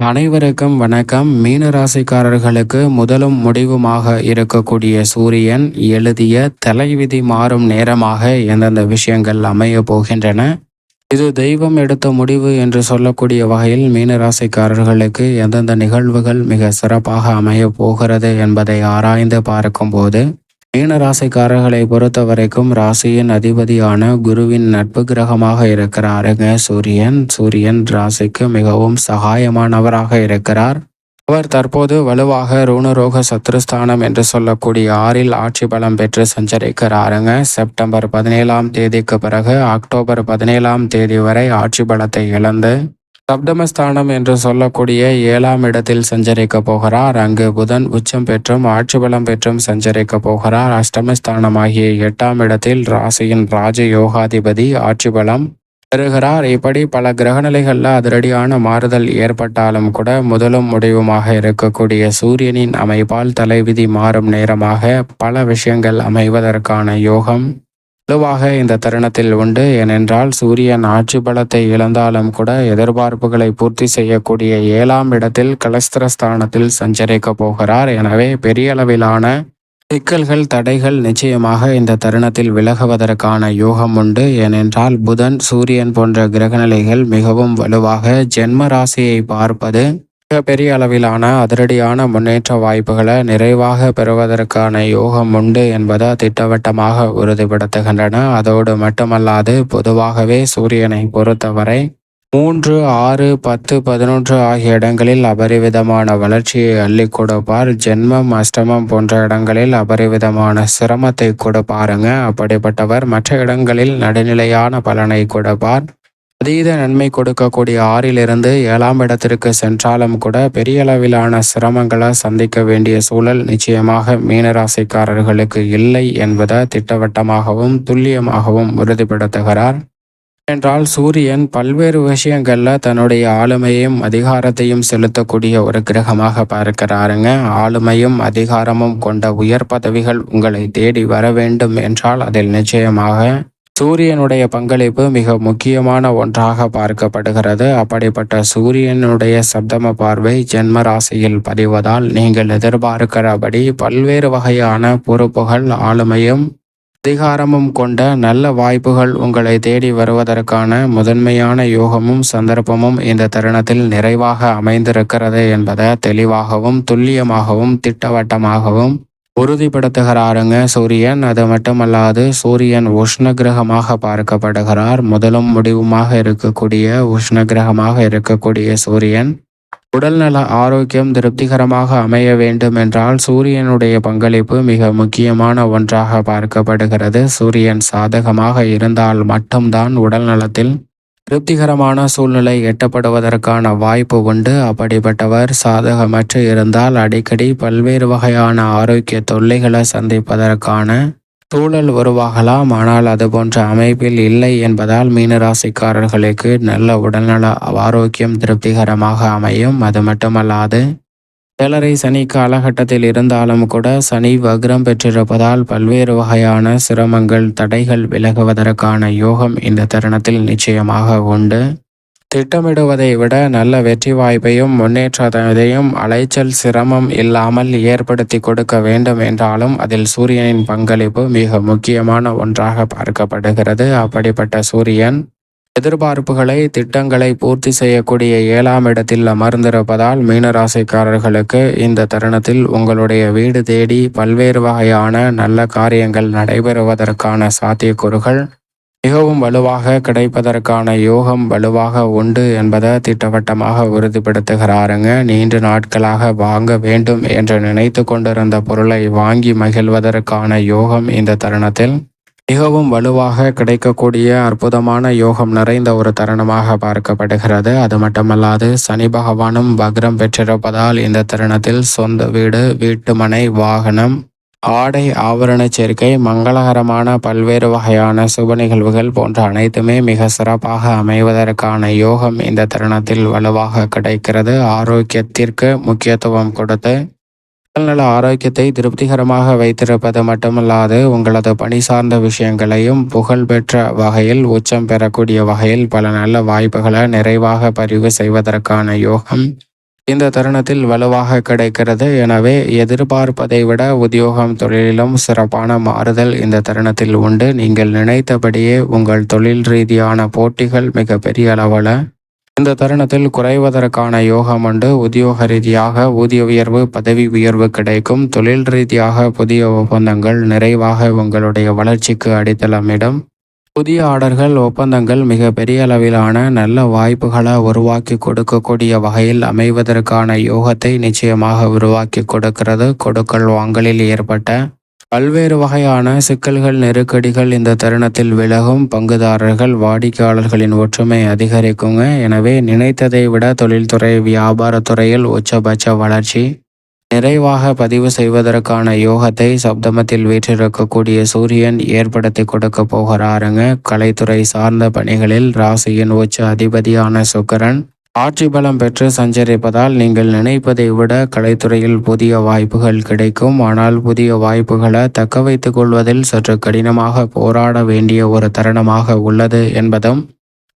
அனைவருக்கும் வணக்கம். மீன ராசிக்காரர்களுக்கு முதலும் முடிவுமாக இருக்கக்கூடிய சூரியன் எழுதிய தலைவிதி மாறும் நேரமாக எந்தெந்த விஷயங்கள் அமைய போகின்றன, இது தெய்வம் எடுத்த முடிவு என்று சொல்லக்கூடிய வகையில் மீன ராசிக்காரர்களுக்கு எந்தெந்த நிகழ்வுகள் மிக சிறப்பாக அமைய போகிறது என்பதை ஆராய்ந்து பார்க்கும்போது, மீன ராசிக்காரர்களை பொறுத்த வரைக்கும் ராசியின் அதிபதியான குருவின் நட்பு கிரகமாக இருக்கிறாருங்க சூரியன் ராசிக்கு மிகவும் சகாயமானவராக இருக்கிறார். அவர் தற்போது வலுவாக ருணரோக சத்ருஸ்தானம் என்று சொல்லக்கூடிய 6ல் ஆட்சி பலம் பெற்று சஞ்சரிக்கிறாருங்க. செப்டம்பர் 17ஆம் தேதிக்கு பிறகு அக்டோபர் 17ஆம் தேதி வரை ஆட்சி பலத்தை இழந்து சப்தமஸ்தானம் என்று சொல்லக்கூடிய 7ஆம் இடத்தில் சஞ்சரிக்க போகிறார். அங்கு புதன் உச்சம் பெற்றும் ஆட்சி பலம் பெற்றும் சஞ்சரிக்க போகிறார். அஷ்டமஸ்தானம் ஆகிய 8ஆம் இடத்தில் ராசியின் ராஜ யோகாதிபதி ஆட்சி பலம் பெறுகிறார். இப்படி பல கிரகநிலைகளில் அதிரடியான மாறுதல் ஏற்பட்டாலும் கூட முதலும் முடிவுமாக இருக்கக்கூடிய சூரியனின் அமைப்பால் தலைவிதி மாறும் நேரமாக பல விஷயங்கள் அமைவதற்கான யோகம் வலுவாக இந்த தருணத்தில் உண்டு. ஏனென்றால் சூரியன் ஆட்சி பலத்தை இழந்தாலும் கூட எதிர்பார்ப்புகளை பூர்த்தி செய்யக்கூடிய 7ஆம் இடத்தில் கலஸ்திரஸ்தானத்தில் சஞ்சரிக்க போகிறார். எனவே பெரிய அளவிலான சிக்கல்கள் தடைகள் நிச்சயமாக இந்த தருணத்தில் விலகுவதற்கான யோகம் உண்டு. ஏனென்றால் புதன் சூரியன் போன்ற கிரகநிலைகள் மிகவும் வலுவாக ஜென்ம ராசியை பார்ப்பது பெரிய அளவிலான அதிரடியான முன்னேற்ற வாய்ப்புகளை நிறைவாக பெறுவதற்கான யோகம் உண்டு என்பதை திட்டவட்டமாக உறுதிப்படுத்துகின்றன. அதோடு மட்டுமல்லாது பொதுவாகவே சூரியனை பொறுத்தவரை 3, 6, 10, 11 ஆகிய இடங்களில் அபரிவிதமான வளர்ச்சியை அள்ளி கொடுப்பார். ஜென்மம் அஷ்டமம் போன்ற இடங்களில் அபரிவிதமான சிரமத்தை கொடுப்பாருங்க. அப்படிப்பட்டவர் மற்ற இடங்களில் நடுநிலையான பலனை கொடுப்பார். அதீத நன்மை கொடுக்கக்கூடிய 6லிருந்து 7ஆம் இடத்திற்கு சென்றாலும் கூட பெரிய அளவிலான சிரமங்களை சந்திக்க வேண்டிய சூழல் நிச்சயமாக மீனராசிக்காரர்களுக்கு இல்லை என்பதை திட்டவட்டமாகவும் துல்லியமாகவும் உறுதிப்படுத்துகிறார். என்றால் சூரியன் பல்வேறு விஷயங்கள்ல தன்னுடைய ஆளுமையும் அதிகாரத்தையும் செலுத்தக்கூடிய ஒரு கிரகமாக பார்க்கிறாருங்க. ஆளுமையும் அதிகாரமும் கொண்ட உயர் பதவிகள் உங்களை தேடி வர வேண்டும் என்றால் அதில் நிச்சயமாக சூரியனுடைய பங்களிப்பு மிக முக்கியமான ஒன்றாக பார்க்கப்படுகிறது. அப்படிப்பட்ட சூரியனுடைய சப்தம பார்வை ஜென்ம ராசியில் பதிவதால் நீங்கள் எதிர்பார்க்கிறபடி பல்வேறு வகையான பொறுப்புகள், ஆளுமையும் அதிகாரமும் கொண்ட நல்ல வாய்ப்புகள் உங்களை தேடி வருவதற்கான முதன்மையான யோகமும் சந்தர்ப்பமும் இந்த தருணத்தில் நிறைவாக அமைந்திருக்கிறது என்பதை தெளிவாகவும் துல்லியமாகவும் திட்டவட்டமாகவும் உறுதிப்படுத்துகிறாருங்க சூரியன். அது மட்டுமல்லாது சூரியன் உஷ்ண கிரகமாக பார்க்கப்படுகிறார். முதலும் முடிவுமாக இருக்கக்கூடிய உஷ்ண கிரகமாக இருக்கக்கூடிய சூரியன் உடல்நல ஆரோக்கியம் திருப்திகரமாக அமைய வேண்டும் என்றால் சூரியனுடைய பங்களிப்பு மிக முக்கியமான ஒன்றாக பார்க்கப்படுகிறது. சூரியன் சாதகமாக இருந்தால் மட்டும்தான் உடல் நலத்தில் திருப்திகரமான சூழ்நிலை எட்டப்படுவதற்கான வாய்ப்பு உண்டு. அப்படிப்பட்டவர் சாதகமற்று இருந்தால் அடிக்கடி பல்வேறு வகையான ஆரோக்கிய தொல்லைகளை சந்திப்பதற்கான சூழல் உருவாகலாம். ஆனால் அது போன்ற அமைப்பில் இல்லை என்பதால் மீனராசிக்காரர்களுக்கு நல்ல உடல்நல ஆரோக்கியம் திருப்திகரமாக அமையும். அது மட்டுமல்லாது 7.5 சனி காலகட்டத்தில் இருந்தாலும் கூட சனி வக்ரம் பெற்றிருப்பதால் பல்வேறு வகையான சிரமங்கள் தடைகள் விலகுவதற்கான யோகம் இந்த தருணத்தில் நிச்சயமாக உண்டு. திட்டமிடுவதை விட நல்ல வெற்றி வாய்ப்பையும் முன்னேற்றத்தையும் அலைச்சல் சிரமம் இல்லாமல் ஏற்படுத்தி கொடுக்க வேண்டும் என்றாலும் அதில் சூரியனின் பங்களிப்பு மிக முக்கியமான ஒன்றாக பார்க்கப்படுகிறது. அப்படிப்பட்ட சூரியன் எதிர்பார்ப்புகளை திட்டங்களை பூர்த்தி செய்யக்கூடிய 7ஆம் இடத்தில் அமர்ந்திருப்பதால் மீனராசிக்காரர்களுக்கு இந்த தருணத்தில் உங்களுடைய வீடு தேடி பல்வேறு வகையான நல்ல காரியங்கள் நடைபெறுவதற்கான சாத்தியக்கூறுகள் மிகவும் வலுவாக கிடைப்பதற்கான யோகம் வலுவாக உண்டு என்பதை திட்டவட்டமாக உறுதிப்படுத்துகிறாருங்க. நீண்ட நாட்களாக வாங்க வேண்டும் என்று நினைத்து கொண்டிருந்த பொருளை வாங்கி மகிழ்வதற்கான யோகம் இந்த தருணத்தில் மிகவும் வலுவாக கிடைக்கக்கூடிய அற்புதமான யோகம் நிறைந்த ஒரு தருணமாக பார்க்கப்படுகிறது. அது மட்டுமல்லாது சனி பகவானும் வக்ரம் பெற்றிருப்பதால் இந்த தருணத்தில் சொந்த வீடு, வீட்டுமனை, வாகனம், ஆடை ஆபரண சேர்க்கை, மங்களகரமான பல்வேறு வகையான சுப நிகழ்வுகள் போன்ற அனைத்துமே மிக சிறப்பாக அமைவதற்கான யோகம் இந்த தருணத்தில் வலுவாக கிடைக்கிறது. ஆரோக்கியத்திற்கு முக்கியத்துவம் கொடுத்து உடல்நல ஆரோக்கியத்தை திருப்திகரமாக வைத்திருப்பது மட்டுமல்லாது உங்களது பணி சார்ந்த விஷயங்களையும் புகழ்பெற்ற வகையில் உச்சம் பெறக்கூடிய வகையில் பல நல்ல வாய்ப்புகளை நிறைவாக பதிவு செய்வதற்கான யோகம் இந்த தருணத்தில் வலுவாக கிடைக்கிறது. எனவே எதிர்பார்ப்பதை விட உத்தியோகம் தொழிலிலும் சிறப்பான மாறுதல் இந்த தருணத்தில் உண்டு. நீங்கள் நினைத்தபடியே உங்கள் தொழில் ரீதியான போட்டிகள் மிக பெரிய அளவில் இந்த தருணத்தில் குறைவதற்கான யோகம் உண்டு. உத்தியோக ரீதியாக ஊதிய உயர்வு, பதவி உயர்வு கிடைக்கும். தொழில் ரீதியாக புதிய ஒப்பந்தங்கள் நிறைவாக உங்களுடைய வளர்ச்சிக்கு அடித்தளமிடும். புதிய ஆர்டர்கள், ஒப்பந்தங்கள் மிக பெரிய அளவிலான நல்ல வாய்ப்புகளை உருவாக்கி கொடுக்கக்கூடிய வகையில் அமைவதற்கான யோகத்தை நிச்சயமாக உருவாக்கி கொடுக்கிறது. கொடுக்கல் வாங்கலில் ஏற்பட்ட பல்வேறு வகையான சிக்கல்கள், நெருக்கடிகள் இந்த தருணத்தில் விலகும். பங்குதாரர்கள், வாடிக்கையாளர்களின் ஒற்றுமை அதிகரிக்குங்க. எனவே நினைத்ததை விட தொழில்துறை, வியாபாரத்துறையில் உச்சபட்ச வளர்ச்சி நிறைவாக பதிவு செய்வதற்கான யோகத்தை சப்தமத்தில் வீற்றிருக்கக்கூடிய சூரியன் ஏற்படுத்தி கொடுக்க போகிறாருங்க. கலைத்துறை சார்ந்த பணிகளில் ராசியின் உச்ச அதிபதியான சுக்கிரன் ஆட்சி பலம் பெற்று சஞ்சரிப்பதால் நீங்கள் நினைப்பதை விட கலைத்துறையில் புதிய வாய்ப்புகள் கிடைக்கும். ஆனால் புதிய வாய்ப்புகளை தக்க வைத்துக் கொள்வதில் சற்று கடினமாக போராட வேண்டிய ஒரு தருணமாக உள்ளது என்பதும்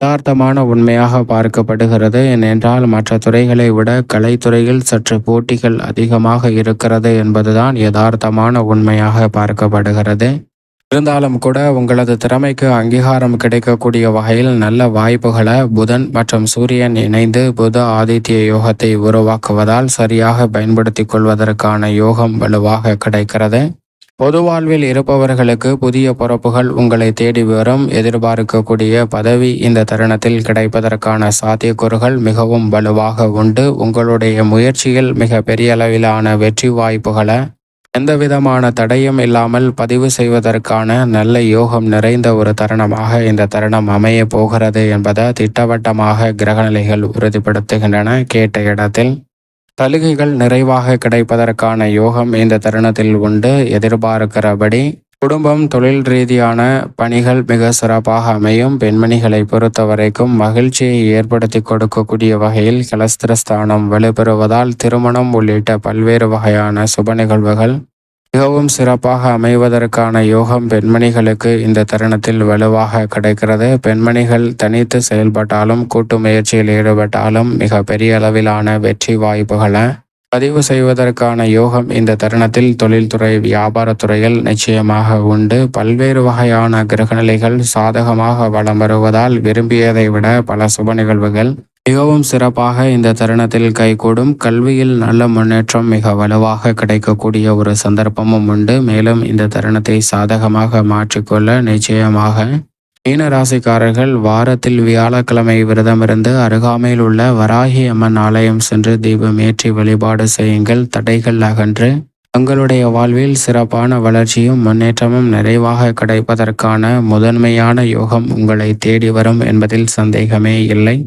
யதார்த்தமான உண்மையாக பார்க்கப்படுகிறது. ஏனென்றால் மற்ற துறைகளை விட கலைத்துறையில் சற்று போட்டிகள் அதிகமாக இருக்கிறது என்பதுதான் யதார்த்தமான உண்மையாக பார்க்கப்படுகிறது. இருந்தாலும் கூட உங்களது திறமைக்கு அங்கீகாரம் கிடைக்கக்கூடிய வகையில் நல்ல வாய்ப்புகளை புதன் மற்றும் சூரியன் இணைந்து புத ஆதித்ய யோகத்தை உருவாக்குவதால் சரியாக பயன்படுத்தி கொள்வதற்கான யோகம் வலுவாக கிடைக்கிறது. பொது வாழ்வில் இருப்பவர்களுக்கு புதிய பொறுப்புகள் உங்களை தேடி வரும். எதிர்பார்க்கக்கூடிய பதவி இந்த தருணத்தில் கிடைப்பதற்கான சாத்தியக்கூறுகள் மிகவும் வலுவாக உண்டு. உங்களுடைய முயற்சியில் மிக பெரிய அளவிலான வெற்றி வாய்ப்புகளை எந்தவிதமான தடையும் இல்லாமல் பதிவு செய்வதற்கான நல்ல யோகம் நிறைந்த ஒரு தருணமாக இந்த தருணம் அமைய போகிறது என்பதை திட்டவட்டமாக கிரகநிலைகள் உறுதிப்படுத்துகின்றன. கேட்ட இடத்தில் சலுகைகள் நிறைவாக கிடைப்பதற்கான யோகம் இந்த தருணத்தில் உண்டு. எதிர்பார்க்கிறபடி குடும்பம், தொழில் ரீதியான பணிகள் மிக சிறப்பாக அமையும். பெண்மணிகளை பொறுத்த வரைக்கும் மகிழ்ச்சியை ஏற்படுத்தி கொடுக்கக்கூடிய வகையில் கலஸ்திரஸ்தானம் வலுப்பெறுவதால் திருமணம் உள்ளிட்ட பல்வேறு வகையான சுப நிகழ்வுகள் மிகவும் சிறப்பாக அமைவதற்கான யோகம் பெண்மணிகளுக்கு இந்த தருணத்தில் வலுவாக கிடைக்கிறது. பெண்மணிகள் தனித்து செயல்பட்டாலும் கூட்டு முயற்சியில் ஈடுபட்டாலும் மிக பெரிய அளவிலான வெற்றி வாய்ப்புகளை பதிவு செய்வதற்கான யோகம் இந்த தருணத்தில் தொழில்துறை, வியாபாரத்துறையில் நிச்சயமாக உண்டு. பல்வேறு வகையான கிரகநிலைகள் சாதகமாக வலம் வருவதால் விரும்பியதை விட பல சுப நிகழ்வுகள் மிகவும் சிறப்பாக இந்த தருணத்தில் கைகூடும். கல்வியில் நல்ல முன்னேற்றம் மிக வலுவாக கிடைக்கக்கூடிய ஒரு சந்தர்ப்பமும் உண்டு. மேலும் இந்த தருணத்தை சாதகமாக மாற்றிக்கொள்ள நிச்சயமாக மீன ராசிக்காரர்கள் வாரத்தில் வியாழக்கிழமை விரதமிருந்து அருகாமையில் உள்ள வராகி அம்மன் ஆலயம் சென்று தீபம் ஏற்றி வழிபாடு செய்யுங்கள். தடைகள் அகன்று தங்களுடைய வாழ்வில் சிறப்பான வளர்ச்சியும் முன்னேற்றமும் நிறைவாக கிடைப்பதற்கான முதன்மையான யோகம் உங்களை தேடி வரும் என்பதில் சந்தேகமே இல்லை.